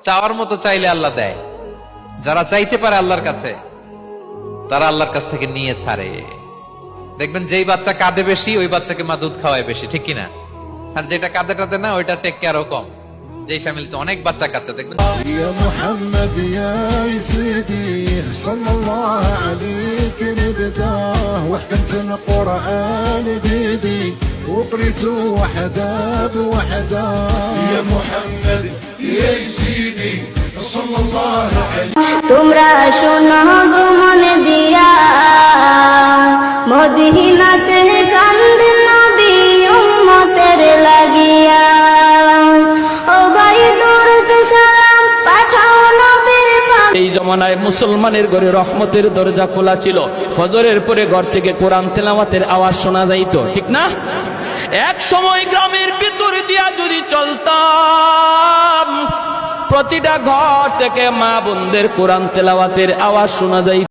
চাওয়ার মতো চাইলে আল্লাহ দেয়। যারা চাইতে পারে আল্লাহর কাছে, তারা আল্লাহর কাছ থেকে নিয়ে ছাড়ে। দেখবেন যেই বাচ্চা কাঁদে বেশি, ওই বাচ্চাকে মা দুধ খাওয়ায় বেশি, ঠিক কিনা? আর যেটা কাঁদে টাদে না, ওইটা টেক কেয়ারও কম। যেই ফ্যামিলিতে অনেক বাচ্চা কাচ্চা দেখবেন, يا محمد يا سيدي صلى الله عليك نبداه وحكمت القرآن بيدي وقريته وحدا بوحدا يا محمد يا سيدي صلى الله عليك তোমরা শোনো গো মন দিয়া মদিনাতে কান্দে নবী উম্মতের লাগিয়া। ও ভাই দরুদ সালাম পাঠাও নবীর পাক। এই জমানায় মুসলমানের ঘরে রহমতের দরজা খোলা ছিল। ফজরের পরে ঘর থেকে কোরআন তেলাওয়াতের আওয়াজ শোনা যাইতো, ঠিক না? এক সময় গ্রামের ভিতর দিয়া যদি চলতাম, প্রতিটা ঘর থেকে মা বোনদের কোরআন তেলাওয়াতের আওয়াজ শোনা যাইত।